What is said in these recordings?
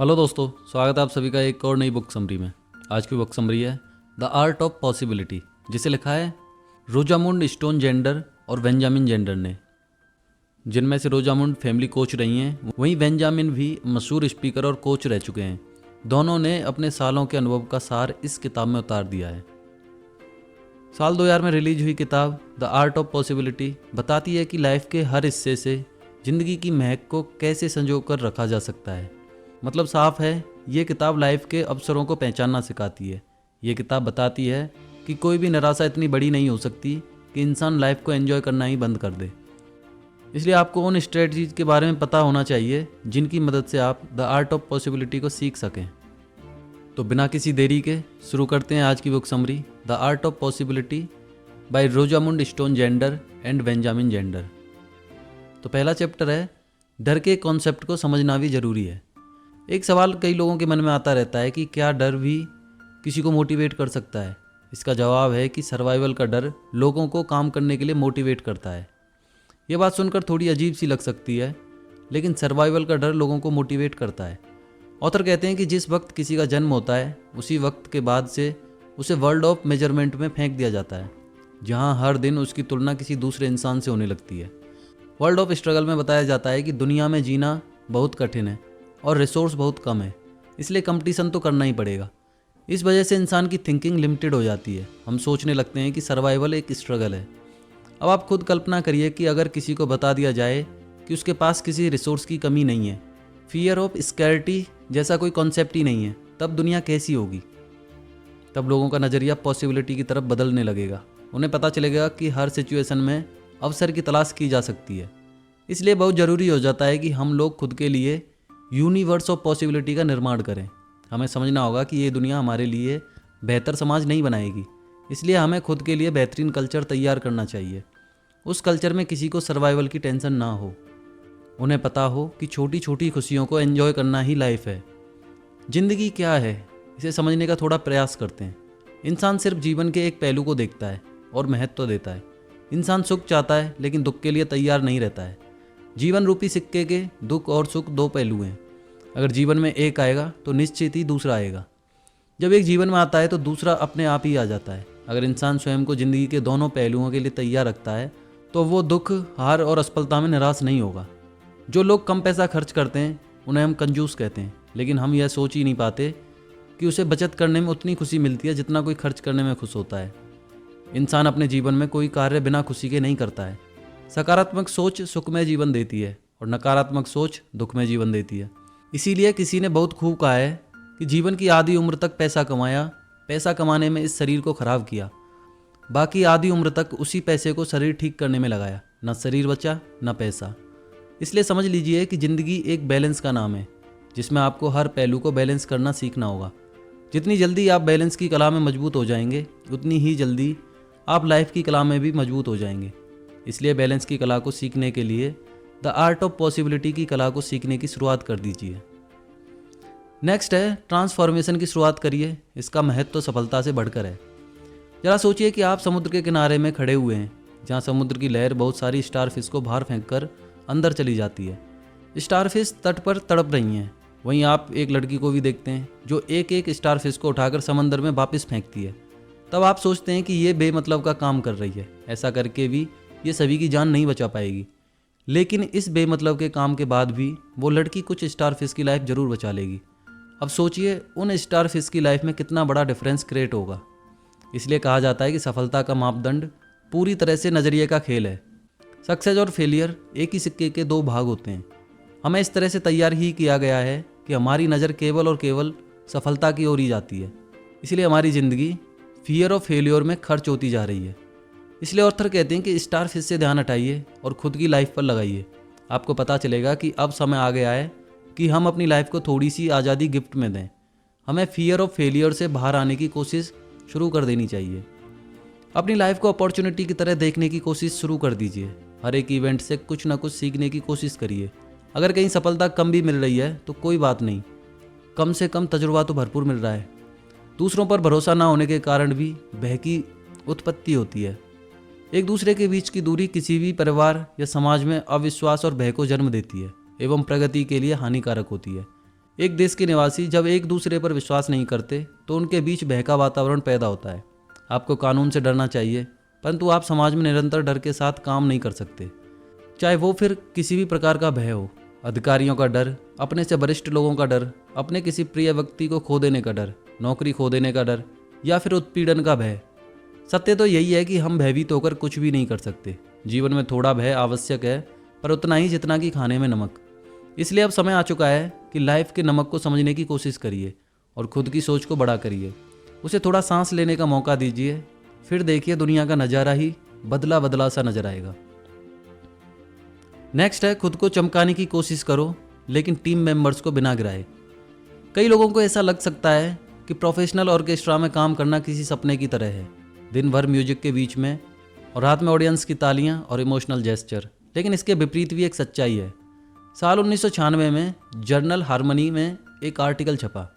Hello दोस्तों, स्वागत है आप सभी का एक और नई बुक समरी में। आज की बुक समरी है द आर्ट ऑफ पॉसिबिलिटी, जिसे लिखा है रोजामुंड स्टोन जेंडर और बेंजामिन जेंडर ने। जिनमें से रोजामुंड फैमिली कोच रही हैं, वहीं बेंजामिन भी मशहूर स्पीकर और कोच रह चुके हैं। दोनों ने अपने सालों के अनुभव का सार इस किताब में उतार दिया है। साल 2000 में रिलीज हुई किताब द आर्ट ऑफ पॉसिबिलिटी बताती है कि लाइफ के हर हिस्से से ज़िंदगी की महक को कैसे संजो कर रखा जा सकता है। मतलब साफ है, ये किताब लाइफ के अवसरों को पहचानना सिखाती है। ये किताब बताती है कि कोई भी निराशा इतनी बड़ी नहीं हो सकती कि इंसान लाइफ को एंजॉय करना ही बंद कर दे। इसलिए आपको उन स्ट्रेटजीज के बारे में पता होना चाहिए जिनकी मदद से आप द आर्ट ऑफ पॉसिबिलिटी को सीख सकें। तो बिना किसी देरी के शुरू करते हैं आज की book summary the art of possibility by Rosamund Stone Zander and Benjamin Zander. तो पहला चैप्टर है डर के कॉन्सेप्ट को समझना भी ज़रूरी है। एक सवाल कई लोगों के मन में आता रहता है कि क्या डर भी किसी को मोटिवेट कर सकता है। इसका जवाब है कि सर्वाइवल का डर लोगों को काम करने के लिए मोटिवेट करता है। ये बात सुनकर थोड़ी अजीब सी लग सकती है, लेकिन सर्वाइवल का डर लोगों को मोटिवेट करता है। ऑथर कहते हैं कि जिस वक्त किसी का जन्म होता है, उसी वक्त के बाद से उसे वर्ल्ड ऑफ मेजरमेंट में फेंक दिया जाता है, जहाँ हर दिन उसकी तुलना किसी दूसरे इंसान से होने लगती है। वर्ल्ड ऑफ स्ट्रगल में बताया जाता है कि दुनिया में जीना बहुत कठिन है और रिसोर्स बहुत कम है, इसलिए कंपटीशन तो करना ही पड़ेगा। इस वजह से इंसान की थिंकिंग लिमिटेड हो जाती है। हम सोचने लगते हैं कि सर्वाइवल एक स्ट्रगल है। अब आप खुद कल्पना करिए कि अगर किसी को बता दिया जाए कि उसके पास किसी रिसोर्स की कमी नहीं है, फियर ऑफ स्कैरिटी जैसा कोई कॉन्सेप्ट ही नहीं है, तब दुनिया कैसी होगी। तब लोगों का नज़रिया पॉसिबिलिटी की तरफ बदलने लगेगा। उन्हें पता चलेगा कि हर सिचुएशन में अवसर की तलाश की जा सकती है। इसलिए बहुत ज़रूरी हो जाता है कि हम लोग खुद के लिए यूनिवर्स ऑफ पॉसिबिलिटी का निर्माण करें। हमें समझना होगा कि ये दुनिया हमारे लिए बेहतर समाज नहीं बनाएगी, इसलिए हमें खुद के लिए बेहतरीन कल्चर तैयार करना चाहिए। उस कल्चर में किसी को सर्वाइवल की टेंशन ना हो। उन्हें पता हो कि छोटी छोटी खुशियों को एंजॉय करना ही लाइफ है। ज़िंदगी क्या है, इसे समझने का थोड़ा प्रयास करते हैं। इंसान सिर्फ जीवन के एक पहलू को देखता है और महत्व देता है। इंसान सुख चाहता है लेकिन दुख के लिए तैयार नहीं रहता है। जीवन रूपी सिक्के के दुख और सुख दो पहलू हैं। अगर जीवन में एक आएगा तो निश्चित ही दूसरा आएगा। जब एक जीवन में आता है तो दूसरा अपने आप ही आ जाता है। अगर इंसान स्वयं को ज़िंदगी के दोनों पहलुओं के लिए तैयार रखता है तो वो दुख, हार और असफलता में निराश नहीं होगा। जो लोग कम पैसा खर्च करते हैं उन्हें हम कंजूस कहते हैं, लेकिन हम यह सोच ही नहीं पाते कि उसे बचत करने में उतनी खुशी मिलती है जितना कोई खर्च करने में खुश होता है। इंसान अपने जीवन में कोई कार्य बिना खुशी के नहीं करता है। सकारात्मक सोच सुखमय जीवन देती है और नकारात्मक सोच दुखमय जीवन देती है। इसीलिए किसी ने बहुत खूब कहा है कि जीवन की आधी उम्र तक पैसा कमाया, पैसा कमाने में इस शरीर को खराब किया, बाकी आधी उम्र तक उसी पैसे को शरीर ठीक करने में लगाया। न शरीर बचा न पैसा। इसलिए समझ लीजिए कि ज़िंदगी एक बैलेंस का नाम है, जिसमें आपको हर पहलू को बैलेंस करना सीखना होगा। जितनी जल्दी आप बैलेंस की कला में मजबूत हो जाएंगे, उतनी ही जल्दी आप लाइफ की कला में भी मजबूत हो जाएंगे। इसलिए बैलेंस की कला को सीखने के लिए द आर्ट ऑफ पॉसिबिलिटी की कला को सीखने की शुरुआत कर दीजिए। नेक्स्ट है ट्रांसफॉर्मेशन की शुरुआत करिए। इसका महत्व तो सफलता से बढ़कर है। जरा सोचिए कि आप समुद्र के किनारे में खड़े हुए हैं, जहाँ समुद्र की लहर बहुत सारी स्टारफिश को बाहर फेंककर अंदर चली जाती है। स्टारफिश तट पर तड़प रही हैं। वहीं आप एक लड़की को भी देखते हैं जो एक एक स्टारफिश को उठाकर समंदर में वापस फेंकती है। तब आप सोचते हैं कि ये बेमतलब का काम कर रही है। ऐसा करके भी ये सभी की जान नहीं बचा पाएगी, लेकिन इस बेमतलब के काम के बाद भी वो लड़की कुछ स्टारफिश की लाइफ ज़रूर बचा लेगी। अब सोचिए उन स्टारफिश की लाइफ में कितना बड़ा डिफरेंस क्रिएट होगा। इसलिए कहा जाता है कि सफलता का मापदंड पूरी तरह से नज़रिए का खेल है। सक्सेस और फेलियर एक ही सिक्के के दो भाग होते हैं। हमें इस तरह से तैयार ही किया गया है कि हमारी नज़र केवल और केवल सफलता की ओर ही जाती है। इसलिए हमारी ज़िंदगी फियर ऑफ फेलियर में खर्च होती जा रही है। इसलिए ऑथर कहते हैं कि स्टारफिश से ध्यान हटाइए और खुद की लाइफ पर लगाइए। आपको पता चलेगा कि अब समय आ गया है कि हम अपनी लाइफ को थोड़ी सी आज़ादी गिफ्ट में दें। हमें फियर ऑफ फेलियर से बाहर आने की कोशिश शुरू कर देनी चाहिए। अपनी लाइफ को अपॉर्चुनिटी की तरह देखने की कोशिश शुरू कर दीजिए। हर एक इवेंट से कुछ ना कुछ सीखने की कोशिश करिए। अगर कहीं सफलता कम भी मिल रही है तो कोई बात नहीं, कम से कम तजुर्बा तो भरपूर मिल रहा है। दूसरों पर भरोसा ना होने के कारण भी भय की उत्पत्ति होती है। एक दूसरे के बीच की दूरी किसी भी परिवार या समाज में अविश्वास और भय को जन्म देती है एवं प्रगति के लिए हानिकारक होती है। एक देश के निवासी जब एक दूसरे पर विश्वास नहीं करते तो उनके बीच बहका वातावरण पैदा होता है। आपको कानून से डरना चाहिए, परंतु आप समाज में निरंतर डर के साथ काम नहीं कर सकते, चाहे वो फिर किसी भी प्रकार का भय हो। अधिकारियों का डर, अपने से वरिष्ठ लोगों का डर, अपने किसी प्रिय व्यक्ति को खो देने का डर, नौकरी खो देने का डर, या फिर उत्पीड़न का भय। सत्य तो यही है कि हम भयभीत होकर कुछ भी नहीं कर सकते। जीवन में थोड़ा भय आवश्यक है, पर उतना ही जितना कि खाने में नमक। इसलिए अब समय आ चुका है कि लाइफ के नमक को समझने की कोशिश करिए और खुद की सोच को बड़ा करिए। उसे थोड़ा सांस लेने का मौका दीजिए, फिर देखिए दुनिया का नज़ारा ही बदला बदला सा नजर आएगा। नेक्स्ट है, खुद को चमकाने की कोशिश करो लेकिन टीम मेंबर्स को बिना गिराए। कई लोगों को ऐसा लग सकता है कि प्रोफेशनल ऑर्केस्ट्रा में काम करना किसी सपने की तरह है, दिन भर म्यूजिक के बीच में और रात में ऑडियंस की तालियां और इमोशनल जेस्चर। लेकिन इसके विपरीत भी एक सच्चाई है। साल 1996 में जर्नल हार्मनी में एक आर्टिकल छपा।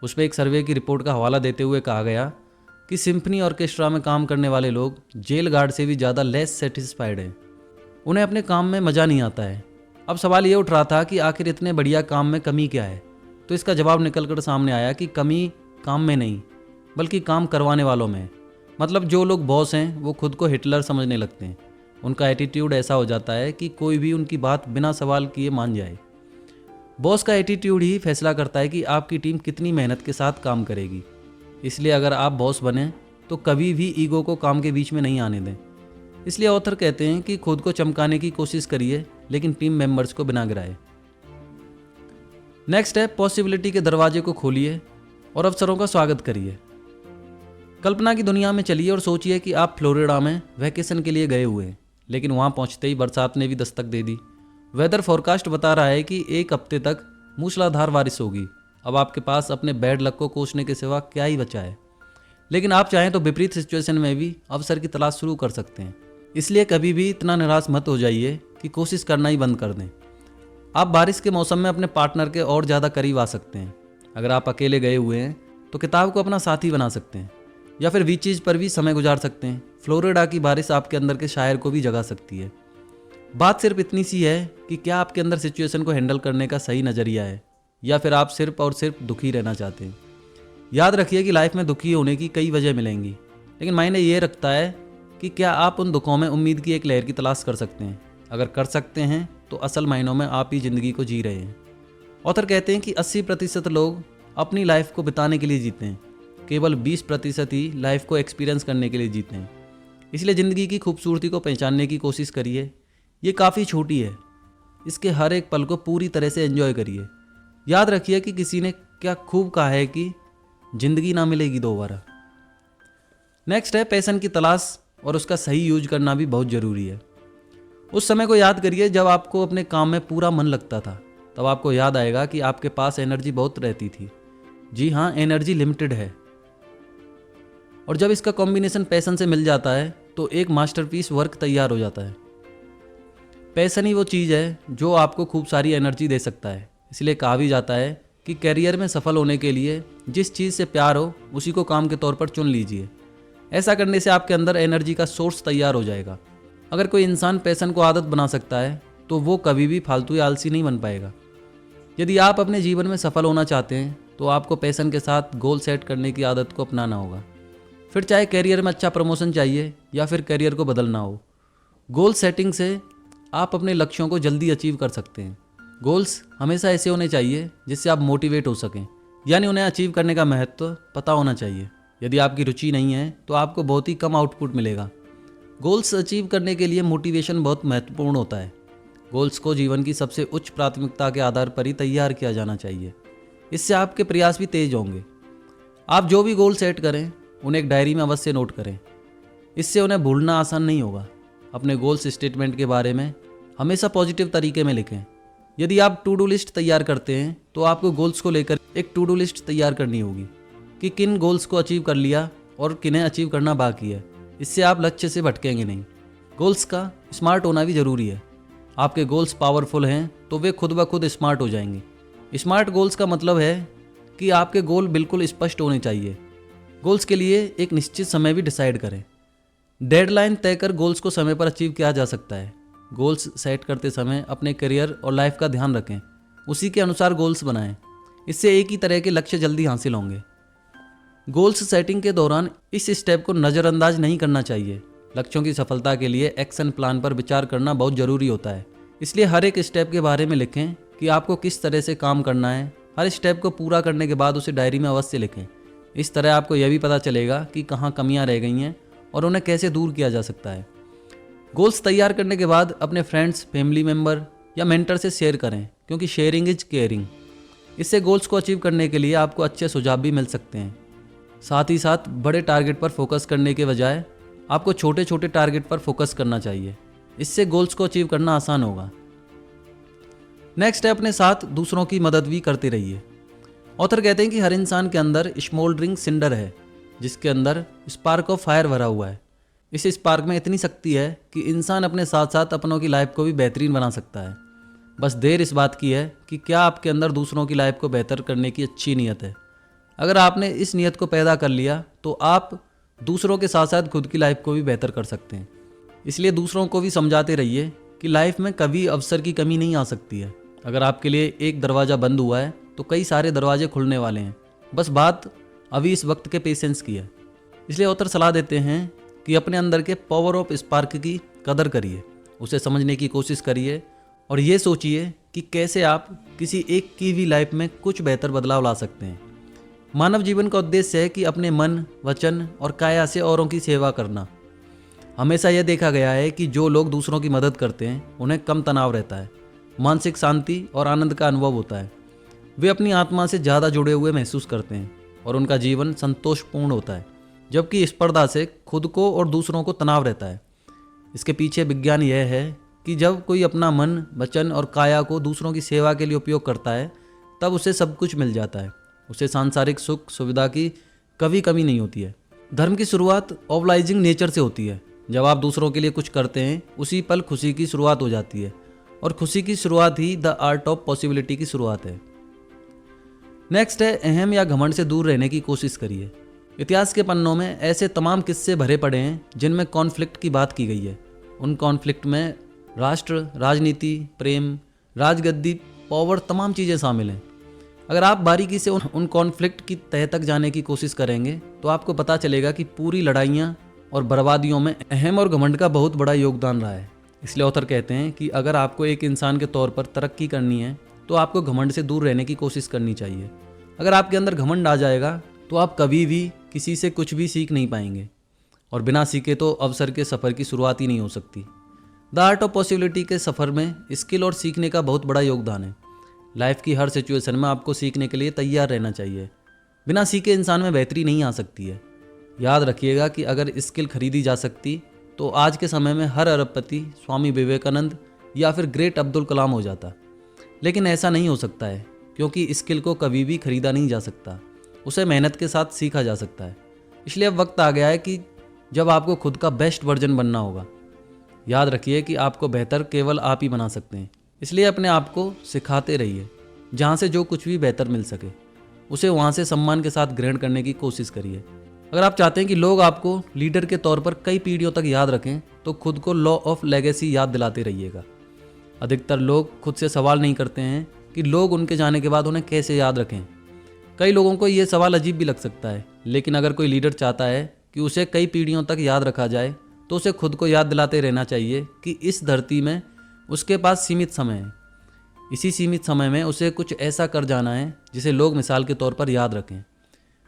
उसमें एक सर्वे की रिपोर्ट का हवाला देते हुए कहा गया कि सिम्फनी ऑर्केस्ट्रा में काम करने वाले लोग जेल गार्ड से भी ज़्यादा लेस सेटिस्फाइड हैं। उन्हें अपने काम में मज़ा नहीं आता है। अब सवाल ये उठ रहा था कि आखिर इतने बढ़िया काम में कमी क्या है। तो इसका जवाब निकल कर सामने आया कि कमी काम में नहीं, बल्कि काम करवाने वालों में है। मतलब जो लोग बॉस हैं वो खुद को हिटलर समझने लगते हैं। उनका एटीट्यूड ऐसा हो जाता है कि कोई भी उनकी बात बिना सवाल किए मान जाए। बॉस का एटीट्यूड ही फैसला करता है कि आपकी टीम कितनी मेहनत के साथ काम करेगी। इसलिए अगर आप बॉस बने तो कभी भी ईगो को काम के बीच में नहीं आने दें। इसलिए ऑथर कहते हैं कि खुद को चमकाने की कोशिश करिए लेकिन टीम मेंबर्स को बिना गिराए। नेक्स्ट है, पॉसिबिलिटी के दरवाजे को खोलिए और अवसरों का स्वागत करिए। कल्पना की दुनिया में चलिए और सोचिए कि आप फ्लोरिडा में वैकेशन के लिए गए हुए हैं, लेकिन वहाँ पहुँचते ही बरसात ने भी दस्तक दे दी। वेदर फोरकास्ट बता रहा है कि एक हफ्ते तक मूसलाधार बारिश होगी। अब आपके पास अपने बैड लक को कोसने के सिवा क्या ही बचा है। लेकिन आप चाहें तो विपरीत सिचुएशन में भी अवसर की तलाश शुरू कर सकते हैं। इसलिए कभी भी इतना निराश मत हो जाइए कि कोशिश करना ही बंद कर दें। आप बारिश के मौसम में अपने पार्टनर के और ज़्यादा करीब आ सकते हैं। अगर आप अकेले गए हुए हैं तो किताब को अपना साथी बना सकते हैं या फिर बीचीज पर भी समय गुजार सकते हैं। फ्लोरिडा की बारिश आपके अंदर के शायर को भी जगा सकती है। बात सिर्फ इतनी सी है कि क्या आपके अंदर सिचुएशन को हैंडल करने का सही नज़रिया है या फिर आप सिर्फ और सिर्फ दुखी रहना चाहते हैं। याद रखिए कि लाइफ में दुखी होने की कई वजह मिलेंगी, लेकिन मायने ये रखता है कि क्या आप उन दुखों में उम्मीद की एक लहर की तलाश कर सकते हैं। अगर कर सकते हैं तो असल मायनों में आप ही ज़िंदगी को जी रहे हैं। ऑथर कहते हैं कि 80% लोग अपनी लाइफ को बिताने के लिए जीते हैं, केवल 20% ही लाइफ को एक्सपीरियंस करने के लिए जीते हैं। इसलिए ज़िंदगी की खूबसूरती को पहचानने की कोशिश करिए। ये काफ़ी छोटी है, इसके हर एक पल को पूरी तरह से एंजॉय करिए। याद रखिए कि किसी ने क्या खूब कहा है कि ज़िंदगी ना मिलेगी दोबारा। नेक्स्ट है, पैशन की तलाश और उसका सही यूज करना भी बहुत ज़रूरी है। उस समय को याद करिए जब आपको अपने काम में पूरा मन लगता था। तब आपको याद आएगा कि आपके पास एनर्जी बहुत रहती थी। जी हाँ, एनर्जी लिमिटेड है, और जब इसका कॉम्बिनेशन पैशन से मिल जाता है तो एक मास्टरपीस वर्क तैयार हो जाता है। पैशन ही वो चीज़ है जो आपको खूब सारी एनर्जी दे सकता है। इसलिए कहा भी जाता है कि करियर में सफल होने के लिए जिस चीज़ से प्यार हो उसी को काम के तौर पर चुन लीजिए। ऐसा करने से आपके अंदर एनर्जी का सोर्स तैयार हो जाएगा। अगर कोई इंसान पैशन को आदत बना सकता है तो वो कभी भी फालतू या आलसी नहीं बन पाएगा। यदि आप अपने जीवन में सफल होना चाहते हैं तो आपको पैशन के साथ गोल सेट करने की आदत को अपनाना होगा। फिर चाहे करियर में अच्छा प्रमोशन चाहिए या फिर करियर को बदलना हो, गोल सेटिंग से आप अपने लक्ष्यों को जल्दी अचीव कर सकते हैं। गोल्स हमेशा ऐसे होने चाहिए जिससे आप मोटिवेट हो सकें, यानी उन्हें अचीव करने का महत्व पता होना चाहिए। यदि आपकी रुचि नहीं है तो आपको बहुत ही कम आउटपुट मिलेगा। गोल्स अचीव करने के लिए मोटिवेशन बहुत महत्वपूर्ण होता है। गोल्स को जीवन की सबसे उच्च प्राथमिकता के आधार पर ही तैयार किया जाना चाहिए। इससे आपके प्रयास भी तेज होंगे। आप जो भी गोल सेट करें उन्हें एक डायरी में अवश्य नोट करें। इससे उन्हें भूलना आसान नहीं होगा। अपने गोल्स स्टेटमेंट के बारे में हमेशा पॉजिटिव तरीके में लिखें। यदि आप टू डू लिस्ट तैयार करते हैं तो आपको गोल्स को लेकर एक टू डू लिस्ट तैयार करनी होगी कि किन गोल्स को अचीव कर लिया और किन्हें अचीव करना बाकी है। इससे आप लक्ष्य से भटकेंगे नहीं। गोल्स का स्मार्ट होना भी ज़रूरी है। आपके गोल्स पावरफुल हैं तो वे खुद ब खुद स्मार्ट हो जाएंगे। स्मार्ट गोल्स का मतलब है कि आपके गोल बिल्कुल स्पष्ट होने चाहिए। गोल्स के लिए एक निश्चित समय भी डिसाइड करें। डेडलाइन तय कर गोल्स को समय पर अचीव किया जा सकता है। गोल्स सेट करते समय अपने करियर और लाइफ का ध्यान रखें, उसी के अनुसार गोल्स बनाएं। इससे एक ही तरह के लक्ष्य जल्दी हासिल होंगे। गोल्स सेटिंग के दौरान इस स्टेप को नज़रअंदाज नहीं करना चाहिए। लक्ष्यों की सफलता के लिए एक्शन प्लान पर विचार करना बहुत ज़रूरी होता है। इसलिए हर एक स्टेप के बारे में लिखें कि आपको किस तरह से काम करना है। हर स्टेप को पूरा करने के बाद उसे डायरी में अवश्य लिखें। इस तरह आपको यह भी पता चलेगा कि कहाँ कमियाँ रह गई हैं और उन्हें कैसे दूर किया जा सकता है। गोल्स तैयार करने के बाद अपने फ्रेंड्स, फैमिली मेम्बर या मेंटर से शेयर करें, क्योंकि शेयरिंग इज केयरिंग। इससे गोल्स को अचीव करने के लिए आपको अच्छे सुझाव भी मिल सकते हैं। साथ ही साथ बड़े टारगेट पर फोकस करने के बजाय आपको छोटे छोटे टारगेट पर फोकस करना चाहिए। इससे गोल्स को अचीव करना आसान होगा। नेक्स्ट है, अपने साथ दूसरों की मदद भी करते रहिए। ऑथर कहते हैं कि हर इंसान के अंदर स्मोल्डरिंग सिंडर है, जिसके अंदर स्पार्क ऑफ फायर भरा हुआ है। इस स्पार्क में इतनी शक्ति है कि इंसान अपने साथ साथ अपनों की लाइफ को भी बेहतरीन बना सकता है। बस देर इस बात की है कि क्या आपके अंदर दूसरों की लाइफ को बेहतर करने की अच्छी नीयत है। अगर आपने इस नीयत को पैदा कर लिया तो आप दूसरों के साथ साथ खुद की लाइफ को भी बेहतर कर सकते हैं। इसलिए दूसरों को भी समझाते रहिए कि लाइफ में कभी अवसर की कमी नहीं आ सकती है। अगर आपके लिए एक दरवाज़ा बंद हुआ है तो कई सारे दरवाजे खुलने वाले हैं। बस बात अभी इस वक्त के पेशेंस की है। इसलिए ऑथर सलाह देते हैं कि अपने अंदर के पावर ऑफ स्पार्क की कदर करिए, उसे समझने की कोशिश करिए और ये सोचिए कि कैसे आप किसी एक की भी लाइफ में कुछ बेहतर बदलाव ला सकते हैं। मानव जीवन का उद्देश्य है कि अपने मन, वचन और काया से औरों की सेवा करना। हमेशा यह देखा गया है कि जो लोग दूसरों की मदद करते हैं उन्हें कम तनाव रहता है, मानसिक शांति और आनंद का अनुभव होता है। वे अपनी आत्मा से ज़्यादा जुड़े हुए महसूस करते हैं और उनका जीवन संतोषपूर्ण होता है, जबकि स्पर्धा से खुद को और दूसरों को तनाव रहता है। इसके पीछे विज्ञान यह है कि जब कोई अपना मन, वचन और काया को दूसरों की सेवा के लिए उपयोग करता है तब उसे सब कुछ मिल जाता है। उसे सांसारिक सुख सुविधा की कभी कमी नहीं होती है। धर्म की शुरुआत ऑब्लाइजिंग नेचर से होती है। जब आप दूसरों के लिए कुछ करते हैं उसी पल खुशी की शुरुआत हो जाती है और खुशी की शुरुआत ही द आर्ट ऑफ पॉसिबिलिटी की शुरुआत है। नेक्स्ट है, अहम या घमंड से दूर रहने की कोशिश करिए। इतिहास के पन्नों में ऐसे तमाम किस्से भरे पड़े हैं जिनमें कॉन्फ्लिक्ट की बात की गई है। उन कॉन्फ्लिक्ट में राष्ट्र, राजनीति, प्रेम, राजगद्दी, पावर, तमाम चीज़ें शामिल हैं। अगर आप बारीकी से उन कॉन्फ्लिक्ट की तह तक जाने की कोशिश करेंगे तो आपको पता चलेगा कि पूरी लड़ाइयाँ और बर्बादियों में अहम और घमंड का बहुत बड़ा योगदान रहा है। इसलिए ऑथर कहते हैं कि अगर आपको एक इंसान के तौर पर तरक्की करनी है तो आपको घमंड से दूर रहने की कोशिश करनी चाहिए। अगर आपके अंदर घमंड आ जाएगा तो आप कभी भी किसी से कुछ भी सीख नहीं पाएंगे और बिना सीखे तो अवसर के सफ़र की शुरुआत ही नहीं हो सकती। द आर्ट ऑफ पॉसिबिलिटी के सफ़र में स्किल और सीखने का बहुत बड़ा योगदान है। लाइफ की हर सिचुएशन में आपको सीखने के लिए तैयार रहना चाहिए। बिना सीखे इंसान में बेहतरी नहीं आ सकती है। याद रखिएगा कि अगर स्किल खरीदी जा सकती तो आज के समय में हर अरबपति स्वामी विवेकानंद या फिर ग्रेट अब्दुल कलाम हो जाता। लेकिन ऐसा नहीं हो सकता है, क्योंकि स्किल को कभी भी खरीदा नहीं जा सकता, उसे मेहनत के साथ सीखा जा सकता है। इसलिए अब वक्त आ गया है कि जब आपको खुद का बेस्ट वर्जन बनना होगा। याद रखिए कि आपको बेहतर केवल आप ही बना सकते हैं। इसलिए अपने आप को सिखाते रहिए। जहाँ से जो कुछ भी बेहतर मिल सके उसे वहाँ से सम्मान के साथ ग्रहण करने की कोशिश करिए। अगर आप चाहते हैं कि लोग आपको लीडर के तौर पर कई पीढ़ियों तक याद रखें तो खुद को लॉ ऑफ लेगेसी याद दिलाते रहिएगा। अधिकतर लोग खुद से सवाल नहीं करते हैं कि लोग उनके जाने के बाद उन्हें कैसे याद रखें। कई लोगों को ये सवाल अजीब भी लग सकता है, लेकिन अगर कोई लीडर चाहता है कि उसे कई पीढ़ियों तक याद रखा जाए तो उसे खुद को याद दिलाते रहना चाहिए कि इस धरती में उसके पास सीमित समय है। इसी सीमित समय में उसे कुछ ऐसा कर जाना है जिसे लोग मिसाल के तौर पर याद रखें।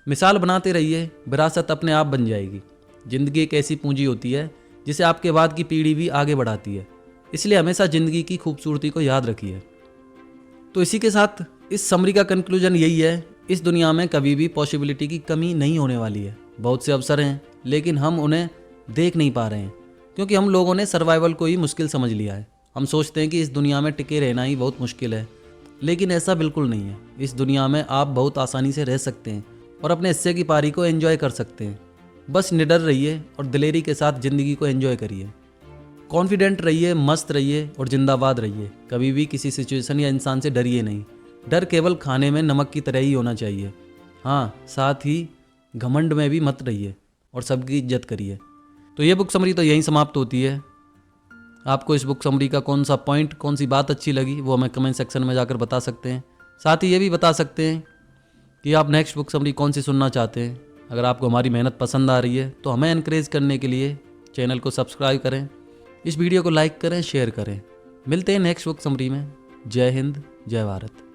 मिसाल बनाते रहिए, विरासत अपने आप बन जाएगी। ज़िंदगी एक ऐसी पूंजी होती है जिसे आपके बाद की पीढ़ी भी आगे बढ़ाती है। इसलिए हमेशा ज़िंदगी की खूबसूरती को याद रखिए। तो इसी के साथ इस समरी का कंक्लूजन यही है, इस दुनिया में कभी भी पॉसिबिलिटी की कमी नहीं होने वाली है। बहुत से अवसर हैं लेकिन हम उन्हें देख नहीं पा रहे हैं क्योंकि हम लोगों ने सर्वाइवल को ही मुश्किल समझ लिया है। हम सोचते हैं कि इस दुनिया में टिके रहना ही बहुत मुश्किल है, लेकिन ऐसा बिल्कुल नहीं है। इस दुनिया में आप बहुत आसानी से रह सकते हैं और अपने हिस्से की पारी को एंजॉय कर सकते हैं। बस निडर रहिए और दिलेरी के साथ ज़िंदगी को एंजॉय करिए। कॉन्फिडेंट रहिए, मस्त रहिए और जिंदाबाद रहिए। कभी भी किसी सिचुएशन या इंसान से डरिए नहीं। डर केवल खाने में नमक की तरह ही होना चाहिए। हाँ, साथ ही घमंड में भी मत रहिए और सबकी इज्जत करिए। तो ये बुक समरी तो यहीं समाप्त होती है। आपको इस बुक समरी का कौन सा पॉइंट, कौन सी बात अच्छी लगी वो हमें कमेंट सेक्शन में जाकर बता सकते हैं। साथ ही ये भी बता सकते हैं कि आप नेक्स्ट बुक समरी कौन सी सुनना चाहते हैं। अगर आपको हमारी मेहनत पसंद आ रही है तो हमें एनकरेज करने के लिए चैनल को सब्सक्राइब करें, इस वीडियो को लाइक करें, शेयर करें। मिलते हैं नेक्स्ट बुक समरी में। जय हिंद, जय भारत।